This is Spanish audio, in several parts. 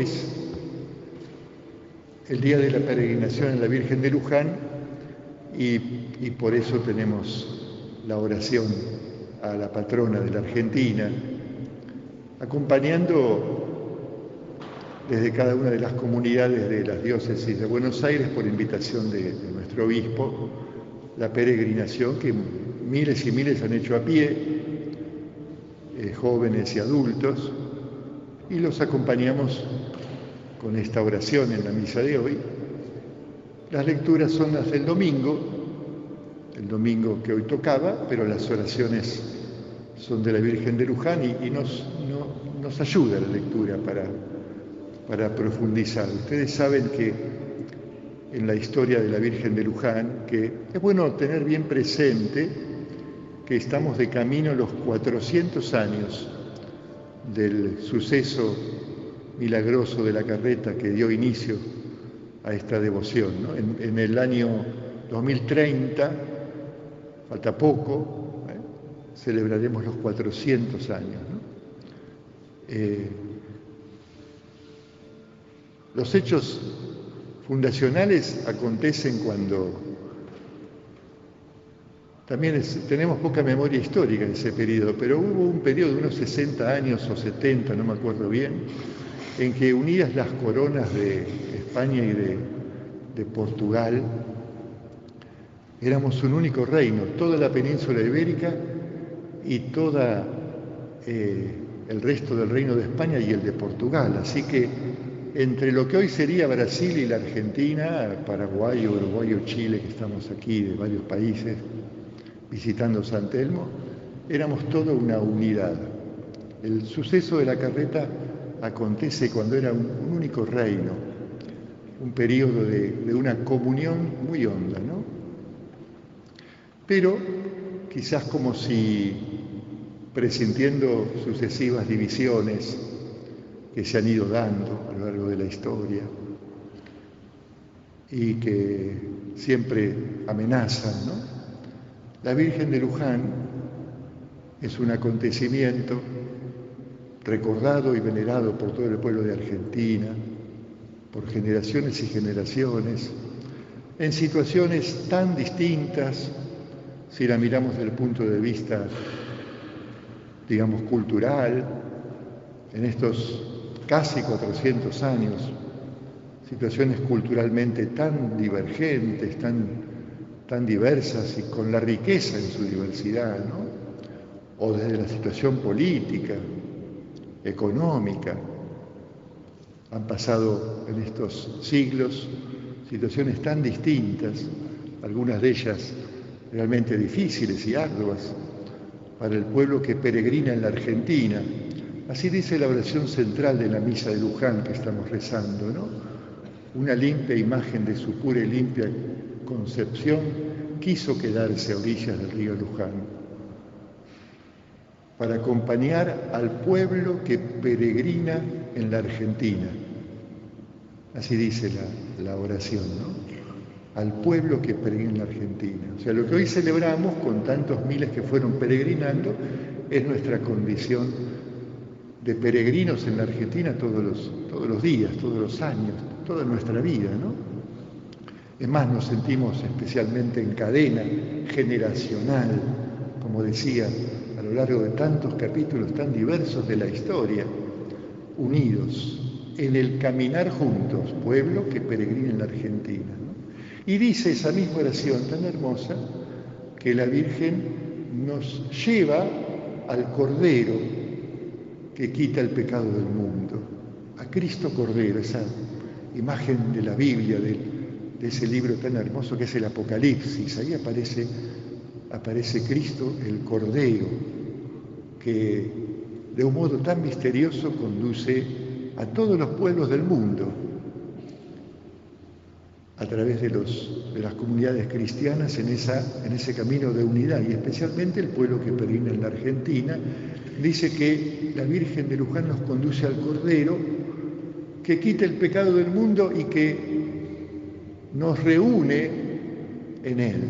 es el día de la peregrinación en la Virgen de Luján y por eso tenemos la oración a la patrona de la Argentina, acompañando desde cada una de las comunidades de las diócesis de Buenos Aires, por invitación de nuestro obispo, la peregrinación que miles y miles han hecho a pie, jóvenes y adultos, y los acompañamos con esta oración en la misa de hoy. Las lecturas son las del domingo, el domingo que hoy tocaba, pero las oraciones son de la Virgen de Luján y nos ayuda la lectura para profundizar. Ustedes saben que en la historia de la Virgen de Luján, que es bueno tener bien presente que estamos de camino a los 400 años del suceso milagroso de la carreta que dio inicio a esta devoción, ¿no? En el año 2030, falta poco, celebraremos los 400 años, ¿no? Los hechos fundacionales acontecen cuando también tenemos poca memoria histórica en ese periodo, pero hubo un periodo de unos 60 años o 70, no me acuerdo bien, en que unidas las coronas de España y de Portugal, éramos un único reino, toda la península ibérica y toda el resto del reino de España y el de Portugal. Así que entre lo que hoy sería Brasil y la Argentina, Paraguay, Uruguay o Chile, que estamos aquí de varios países visitando San Telmo, éramos toda una unidad. El suceso de la carreta acontece cuando era un único reino, un periodo de una comunión muy honda, ¿no? Pero quizás como si presintiendo sucesivas divisiones que se han ido dando a lo largo de la historia y que siempre amenazan, ¿no? La Virgen de Luján es un acontecimiento recordado y venerado por todo el pueblo de Argentina, por generaciones y generaciones, en situaciones tan distintas, si la miramos desde el punto de vista, digamos, cultural, en estos casi 400 años, situaciones culturalmente tan divergentes, tan diversas y con la riqueza en su diversidad, ¿no? O desde la situación política, económica. Han pasado en estos siglos situaciones tan distintas, algunas de ellas realmente difíciles y arduas para el pueblo que peregrina en la Argentina. Así dice la oración central de la misa de Luján que estamos rezando, ¿no? Una limpia imagen de su pura y limpia concepción quiso quedarse a orillas del río Luján para acompañar al pueblo que peregrina en la Argentina. Así dice la oración, ¿no? Al pueblo que peregrina en la Argentina. O sea, lo que hoy celebramos con tantos miles que fueron peregrinando es nuestra condición de peregrinos en la Argentina todos los días, todos los años, toda nuestra vida, ¿no? Es más, nos sentimos especialmente en cadena generacional, como decía, a lo largo de tantos capítulos tan diversos de la historia, unidos en el caminar juntos, pueblo que peregrina en la Argentina, ¿no? Y dice esa misma oración tan hermosa que la Virgen nos lleva al Cordero que quita el pecado del mundo, a Cristo Cordero, esa imagen de la Biblia, de ese libro tan hermoso que es el Apocalipsis. Ahí aparece Cristo, el Cordero, que de un modo tan misterioso conduce a todos los pueblos del mundo a través de las comunidades cristianas en ese camino de unidad, y especialmente el pueblo que peregrina en la Argentina. Dice que la Virgen de Luján nos conduce al Cordero que quita el pecado del mundo y que nos reúne en Él,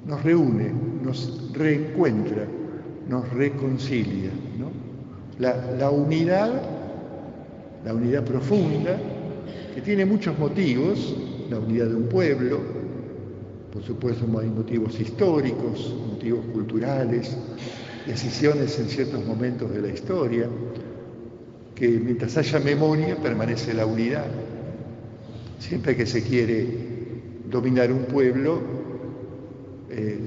nos reúne, nos reencuentra, nos reconcilia, ¿no? La unidad la unidad profunda, que tiene muchos motivos, la unidad de un pueblo, por supuesto hay motivos históricos, motivos culturales, decisiones en ciertos momentos de la historia, que mientras haya memoria permanece la unidad. Siempre que se quiere dominar un pueblo,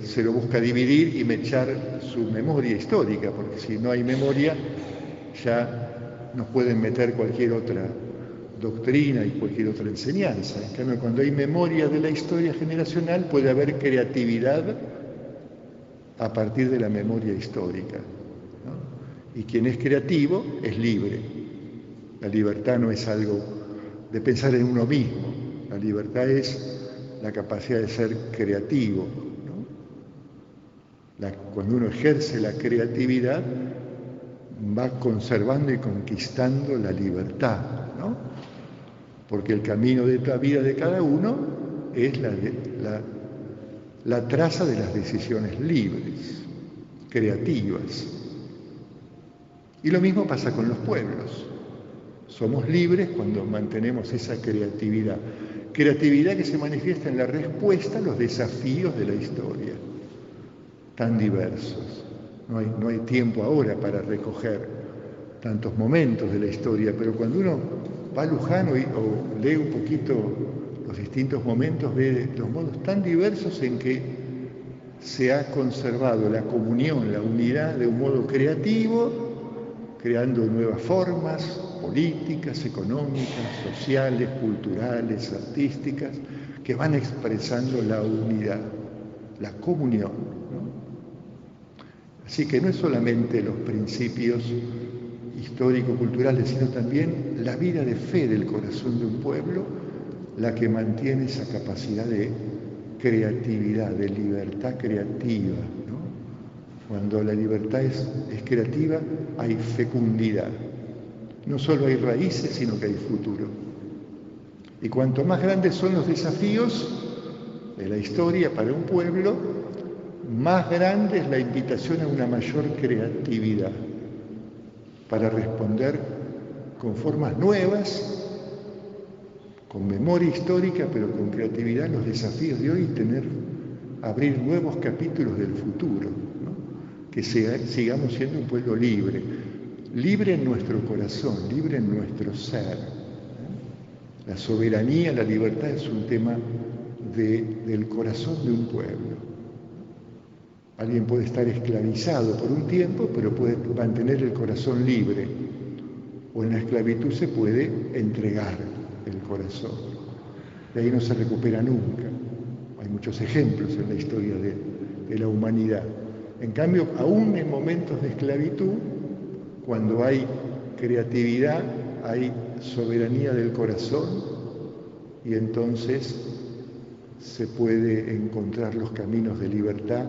se lo busca dividir y mechar su memoria histórica, porque si no hay memoria, ya nos pueden meter cualquier otra doctrina y cualquier otra enseñanza. En cambio, cuando hay memoria de la historia generacional, puede haber creatividad a partir de la memoria histórica, ¿no? Y quien es creativo es libre. La libertad no es algo de pensar en uno mismo, la libertad es la capacidad de ser creativo, ¿no? Cuando uno ejerce la creatividad, va conservando y conquistando la libertad, ¿no? Porque el camino de la vida de cada uno es la traza de las decisiones libres, creativas. Y lo mismo pasa con los pueblos. Somos libres cuando mantenemos esa creatividad. Creatividad que se manifiesta en la respuesta a los desafíos de la historia, tan diversos. No hay tiempo ahora para recoger tantos momentos de la historia, pero cuando uno va a Luján o lee un poquito los distintos momentos, ve los modos tan diversos en que se ha conservado la comunión, la unidad de un modo creativo, creando nuevas formas políticas, económicas, sociales, culturales, artísticas, que van expresando la unidad, la comunión, ¿no? Así que no es solamente los principios histórico-culturales, sino también la vida de fe del corazón de un pueblo, la que mantiene esa capacidad de creatividad, de libertad creativa, ¿no? Cuando la libertad es creativa, hay fecundidad. No solo hay raíces, sino que hay futuro. Y cuanto más grandes son los desafíos de la historia para un pueblo, más grande es la invitación a una mayor creatividad para responder con formas nuevas, con memoria histórica, pero con creatividad los desafíos de hoy y abrir nuevos capítulos del futuro, ¿no? Que sigamos siendo un pueblo libre, libre en nuestro corazón, libre en nuestro ser. La soberanía, la libertad es un tema del corazón de un pueblo. Alguien puede estar esclavizado por un tiempo, pero puede mantener el corazón libre. O en la esclavitud se puede entregar el corazón. De ahí no se recupera nunca. Hay muchos ejemplos en la historia de la humanidad. En cambio, aún en momentos de esclavitud, cuando hay creatividad, hay soberanía del corazón y entonces se puede encontrar los caminos de libertad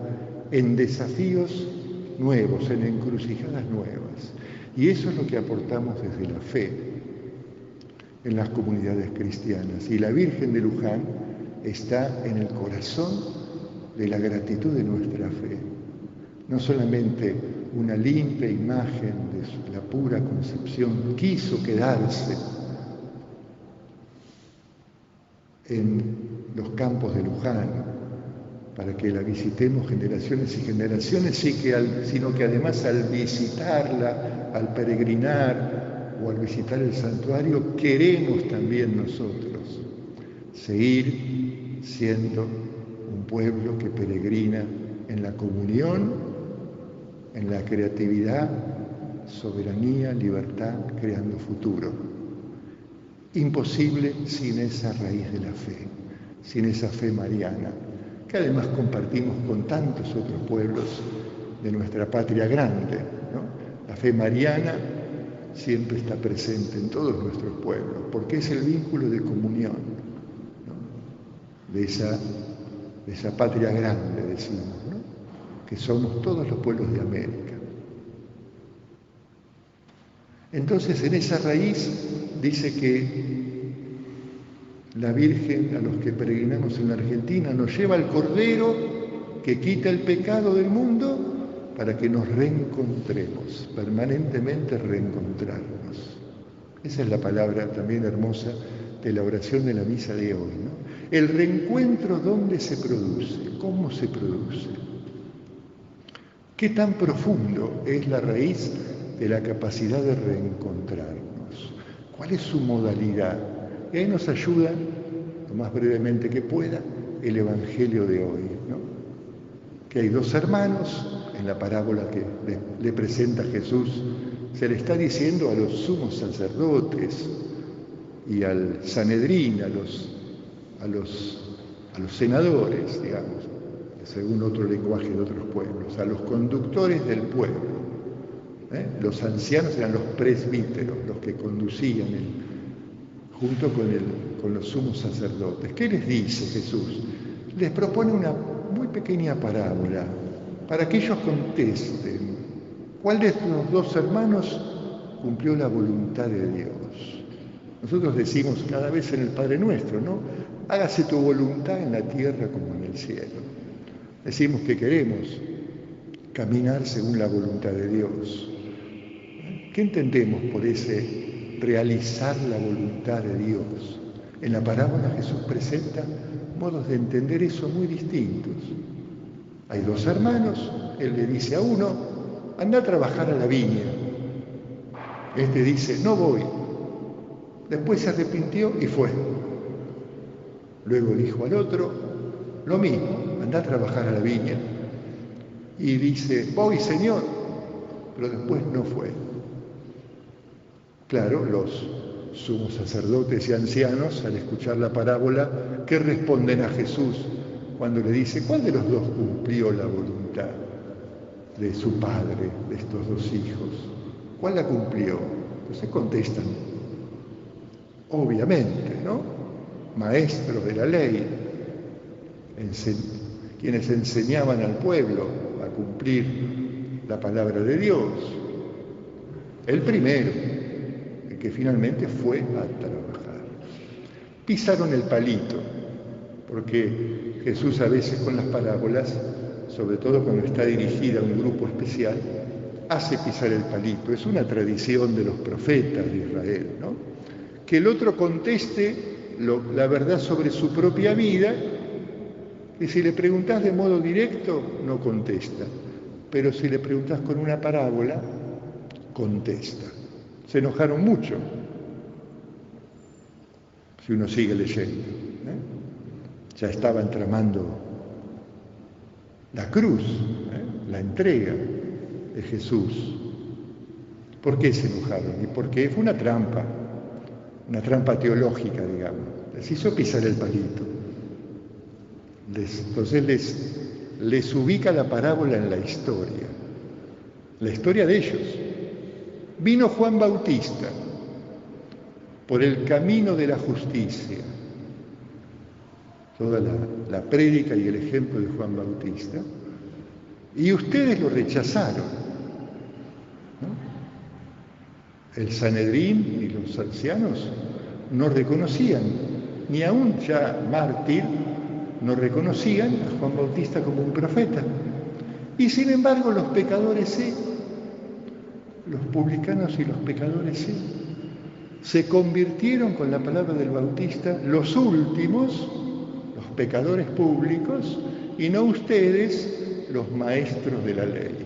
en desafíos nuevos, en encrucijadas nuevas. Y eso es lo que aportamos desde la fe en las comunidades cristianas. Y la Virgen de Luján está en el corazón de la gratitud de nuestra fe. No solamente una limpia imagen de la pura concepción, quiso quedarse en los campos de Luján para que la visitemos generaciones y generaciones, sino que además al visitarla, al peregrinar o al visitar el santuario, queremos también nosotros seguir siendo un pueblo que peregrina en la comunión, en la creatividad, soberanía, libertad, creando futuro. Imposible sin esa raíz de la fe, sin esa fe mariana, que además compartimos con tantos otros pueblos de nuestra patria grande, ¿no? La fe mariana siempre está presente en todos nuestros pueblos, porque es el vínculo de comunión, ¿no? de esa patria grande, decimos, ¿no? Que somos todos los pueblos de América. Entonces, en esa raíz dice que la Virgen, a los que peregrinamos en la Argentina, nos lleva al Cordero que quita el pecado del mundo para que nos reencontremos, permanentemente reencontrarnos. Esa es la palabra también hermosa de la oración de la misa de hoy, ¿no? El reencuentro, ¿dónde se produce? ¿Cómo se produce? ¿Qué tan profundo es la raíz de la capacidad de reencontrarnos? ¿Cuál es su modalidad? Y ahí nos ayuda, lo más brevemente que pueda, el Evangelio de hoy, ¿no? Que hay dos hermanos, en la parábola que le presenta Jesús, se le está diciendo a los sumos sacerdotes y al Sanedrín, a los senadores, digamos, según otro lenguaje de otros pueblos, a los conductores del pueblo. Los ancianos eran los presbíteros, los que conducían junto con los sumos sacerdotes. ¿Qué les dice Jesús? Les propone una muy pequeña parábola para que ellos contesten cuál de estos dos hermanos cumplió la voluntad de Dios. Nosotros decimos cada vez en el Padre Nuestro, ¿no? Hágase tu voluntad en la tierra como en el cielo. Decimos que queremos caminar según la voluntad de Dios. ¿Qué entendemos por ese realizar la voluntad de Dios? En la parábola Jesús presenta modos de entender eso muy distintos. Hay dos hermanos, él le dice a uno, anda a trabajar a la viña. Este dice, no voy. Después se arrepintió y fue. Luego dijo al otro, lo mismo, anda a trabajar a la viña. Y dice, voy, Señor, pero después no fue. Claro, los sumos sacerdotes y ancianos, al escuchar la parábola, ¿qué responden a Jesús cuando le dice, ¿cuál de los dos cumplió la voluntad de su padre, de estos dos hijos? ¿Cuál la cumplió? Entonces contestan, obviamente, ¿no? Maestros de la ley, quienes enseñaban al pueblo a cumplir la palabra de Dios. El primero, el que finalmente fue a trabajar. Pisaron el palito, porque Jesús a veces con las parábolas, sobre todo cuando está dirigida a un grupo especial, hace pisar el palito. Es una tradición de los profetas de Israel, ¿no? Que el otro conteste la verdad sobre su propia vida, y si le preguntás de modo directo, no contesta. Pero si le preguntás con una parábola, contesta. Se enojaron mucho, si uno sigue leyendo. Ya estaban tramando la cruz, la entrega de Jesús. ¿Por qué se enojaron? Y porque fue una trampa teológica, digamos. Les hizo pisar el palito. Entonces les ubica la parábola en la historia de ellos. Vino Juan Bautista por el camino de la justicia. Toda la prédica y el ejemplo de Juan Bautista. Y ustedes lo rechazaron, ¿no? El Sanedrín y los ancianos no reconocían, ni aún ya mártir, no reconocían a Juan Bautista como un profeta. Y sin embargo los pecadores sí, los publicanos y los pecadores sí, se convirtieron con la palabra del Bautista los últimos, los pecadores públicos, y no ustedes, los maestros de la ley.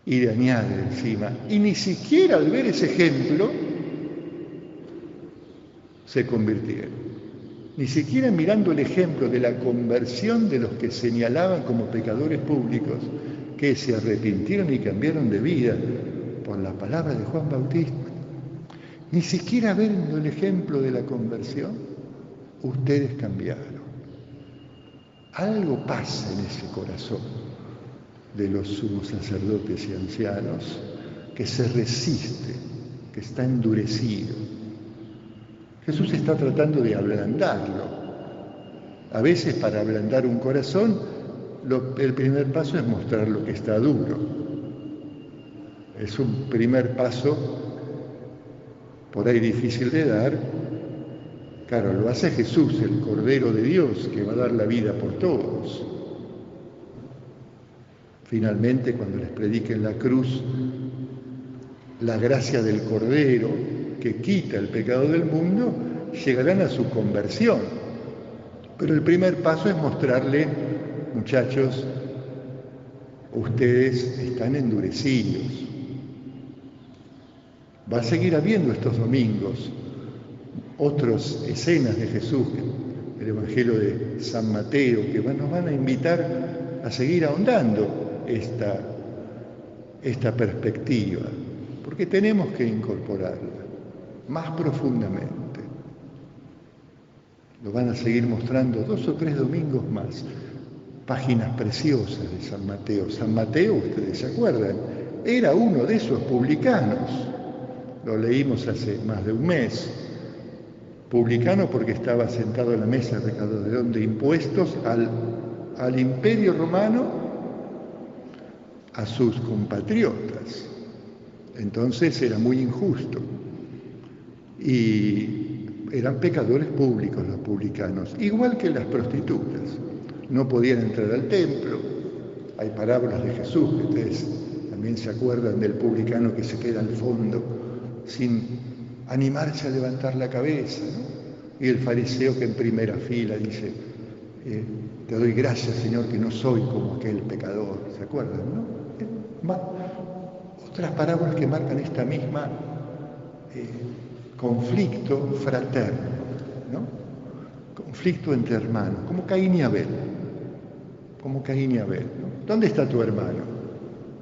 Y le añade encima, y ni siquiera al ver ese ejemplo se convirtieron. Ni siquiera mirando el ejemplo de la conversión de los que señalaban como pecadores públicos, que se arrepintieron y cambiaron de vida por la palabra de Juan Bautista. Ni siquiera viendo el ejemplo de la conversión, ustedes cambiaron. Algo pasa en ese corazón de los sumos sacerdotes y ancianos que se resiste, que está endurecido. Jesús está tratando de ablandarlo. A veces para ablandar un corazón, el primer paso es mostrar lo que está duro. Es un primer paso por ahí difícil de dar. Claro, lo hace Jesús, el Cordero de Dios, que va a dar la vida por todos. Finalmente, cuando les prediquen la cruz, la gracia del Cordero que quita el pecado del mundo, llegarán a su conversión. Pero el primer paso es mostrarle, muchachos, ustedes están endurecidos. Va a seguir habiendo estos domingos otras escenas de Jesús, el Evangelio de San Mateo, que nos van a invitar a seguir ahondando esta perspectiva, porque tenemos que incorporarla más profundamente. Lo van a seguir mostrando 2 o 3 domingos más. Páginas preciosas de San Mateo. San Mateo, ustedes se acuerdan, era uno de esos publicanos. Lo leímos hace más de un mes. Publicano porque estaba sentado en la mesa recaudador de impuestos al Imperio Romano, a sus compatriotas. Entonces era muy injusto. Y eran pecadores públicos los publicanos, igual que las prostitutas. No podían entrar al templo. Hay parábolas de Jesús, que ustedes también se acuerdan del publicano que se queda al fondo sin animarse a levantar la cabeza, ¿no? Y el fariseo que en primera fila dice, te doy gracias, Señor, que no soy como aquel pecador. ¿Se acuerdan, no? Otras parábolas que marcan esta misma conflicto fraterno, ¿no? Conflicto entre hermanos, como Caín y Abel. Como Caín y Abel, ¿no? ¿Dónde está tu hermano?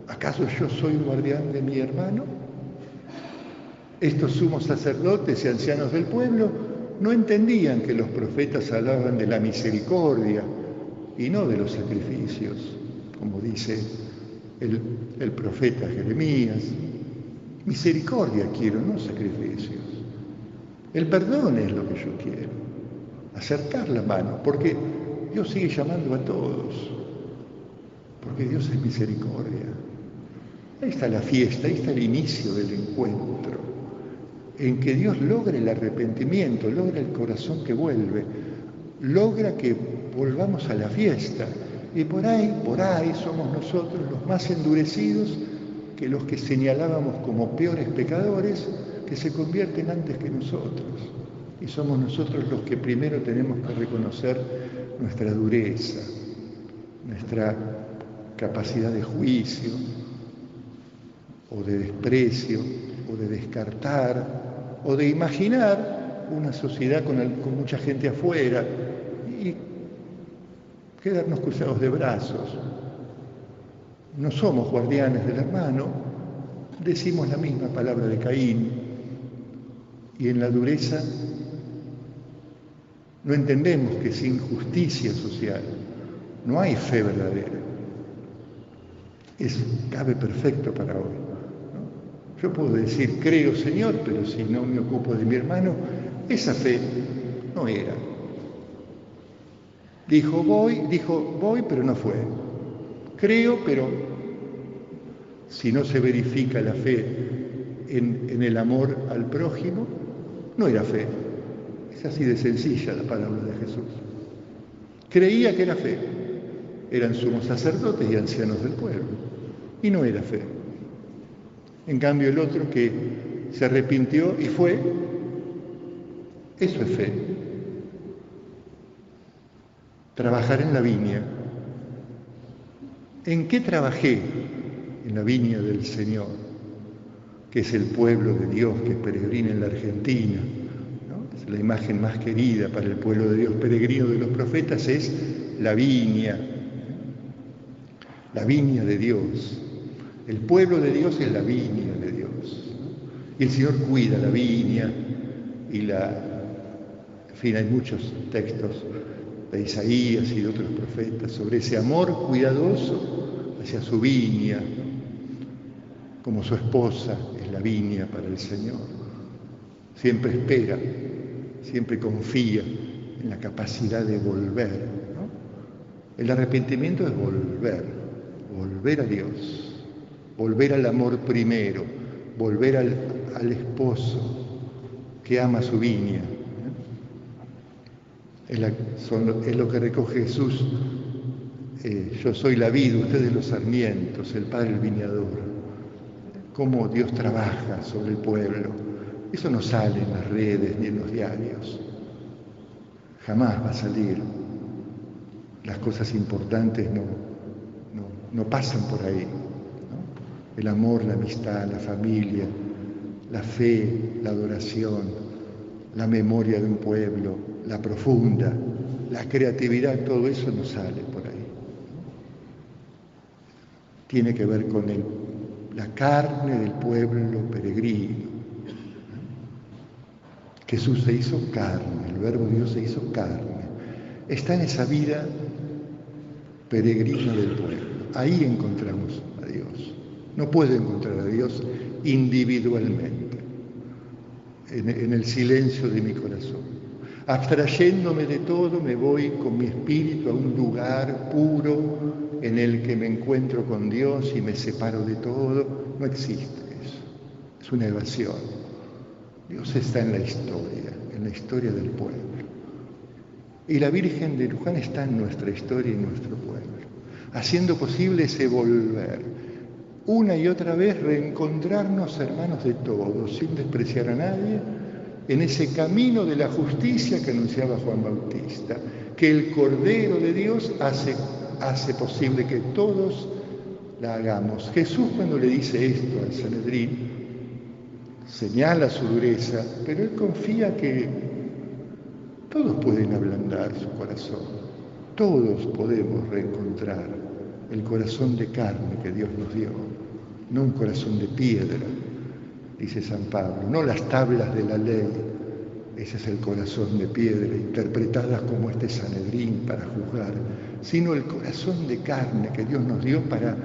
¿Acaso yo soy guardián de mi hermano? Estos sumos sacerdotes y ancianos del pueblo no entendían que los profetas hablaban de la misericordia y no de los sacrificios, como dice el profeta Jeremías. Misericordia quiero, no sacrificios. El perdón es lo que yo quiero. Acercar la mano, porque Dios sigue llamando a todos, porque Dios es misericordia. Ahí está la fiesta, ahí está el inicio del encuentro, en que Dios logra el arrepentimiento, logra el corazón que vuelve, logra que volvamos a la fiesta. Y por ahí somos nosotros los más endurecidos, que los que señalábamos como peores pecadores, que se convierten antes que nosotros. Y somos nosotros los que primero tenemos que reconocer nuestra dureza, nuestra capacidad de juicio, o de desprecio, o de descartar, o de imaginar una sociedad con mucha gente afuera y quedarnos cruzados de brazos. No somos guardianes del hermano, decimos la misma palabra de Caín, y en la dureza no entendemos que sin justicia social no hay fe verdadera. Cabe perfecto para hoy, ¿no? Yo puedo decir, creo, Señor, pero si no me ocupo de mi hermano, esa fe no era. Dijo, voy, pero no fue. Creo, pero si no se verifica la fe en el amor al prójimo, no era fe. Es así de sencilla la palabra de Jesús. Creía que era fe. Eran sumos sacerdotes y ancianos del pueblo. Y no era fe. En cambio, el otro que se arrepintió y fue, eso es fe. Trabajar en la viña. ¿En qué trabajé? En la viña del Señor, que es el pueblo de Dios que peregrina en la Argentina, ¿no? Es la imagen más querida para el pueblo de Dios peregrino de los profetas, es la viña de Dios. El pueblo de Dios es la viña de Dios, ¿no? Y el Señor cuida la viña y en fin, hay muchos textos de Isaías y de otros profetas sobre ese amor cuidadoso hacia su viña, como su esposa es la viña para el Señor. Siempre espera, siempre confía en la capacidad de volver, ¿no? El arrepentimiento es volver a Dios, volver al amor primero, volver al esposo que ama su viña. Es lo que recoge Jesús. Yo soy la vid, ustedes los sarmientos, el Padre el viñador. cómo Dios trabaja sobre el pueblo. Eso no sale en las redes ni en los diarios. Jamás va a salir. Las cosas importantes no pasan por ahí, ¿no? El amor, la amistad, la familia, la fe, la adoración, la memoria de un pueblo, la profunda, la creatividad, todo eso no sale por ahí. Tiene que ver con la carne del pueblo peregrino. Jesús se hizo carne, el Verbo de Dios se hizo carne. Está en esa vida peregrina del pueblo. Ahí encontramos a Dios. No puedo encontrar a Dios individualmente, en el silencio de mi corazón. Abstrayéndome de todo, me voy con mi espíritu a un lugar puro en el que me encuentro con Dios y me separo de todo. No existe eso. Es una evasión. Dios está en la historia del pueblo. Y la Virgen de Luján está en nuestra historia y nuestro pueblo, haciendo posible ese volver. Una y otra vez reencontrarnos hermanos de todos, sin despreciar a nadie, en ese camino de la justicia que anunciaba Juan Bautista, que el Cordero de Dios hace posible que todos la hagamos. Jesús, cuando le dice esto al Sanedrín, señala su dureza, pero él confía que todos pueden ablandar su corazón, todos podemos reencontrar el corazón de carne que Dios nos dio, no un corazón de piedra, dice San Pablo, no las tablas de la ley, ese es el corazón de piedra, interpretadas como este Sanedrín para juzgar, sino el corazón de carne que Dios nos dio para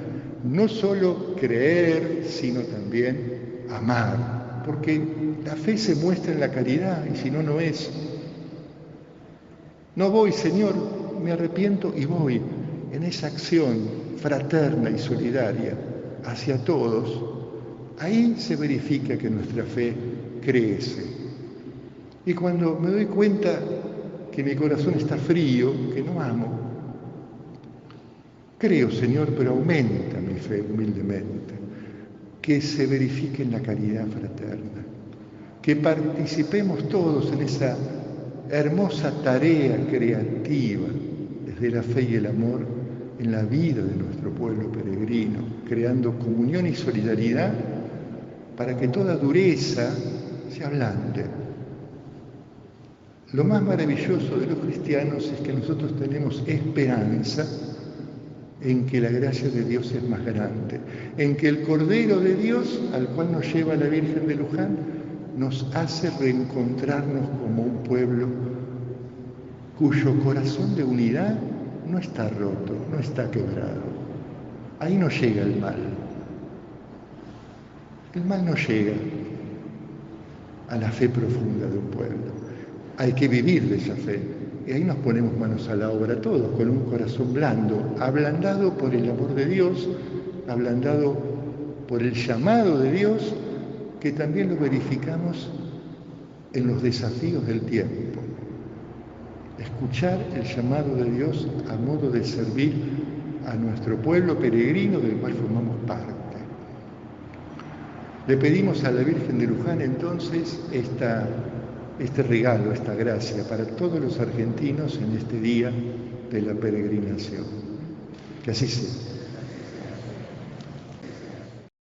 no solo creer, sino también amar, porque la fe se muestra en la caridad, y si no, no es. No voy, Señor, me arrepiento y voy en esa acción fraterna y solidaria hacia todos. Ahí se verifica que nuestra fe crece. Y cuando me doy cuenta que mi corazón está frío, que no amo, creo, Señor, pero aumenta mi fe humildemente, que se verifique en la caridad fraterna, que participemos todos en esa hermosa tarea creativa desde la fe y el amor en la vida de nuestro pueblo peregrino, creando comunión y solidaridad para que toda dureza se ablande. Lo más maravilloso de los cristianos es que nosotros tenemos esperanza en que la gracia de Dios es más grande, en que el Cordero de Dios, al cual nos lleva la Virgen de Luján, nos hace reencontrarnos como un pueblo cuyo corazón de unidad no está roto, no está quebrado. Ahí no llega el mal. El mal no llega a la fe profunda de un pueblo. Hay que vivir de esa fe. Y ahí nos ponemos manos a la obra todos, con un corazón blando, ablandado por el amor de Dios, ablandado por el llamado de Dios, que también lo verificamos en los desafíos del tiempo. Escuchar el llamado de Dios a modo de servir a nuestro pueblo peregrino del cual formamos parte. Le pedimos a la Virgen de Luján entonces este regalo, esta gracia para todos los argentinos en este día de la peregrinación. Que así sea.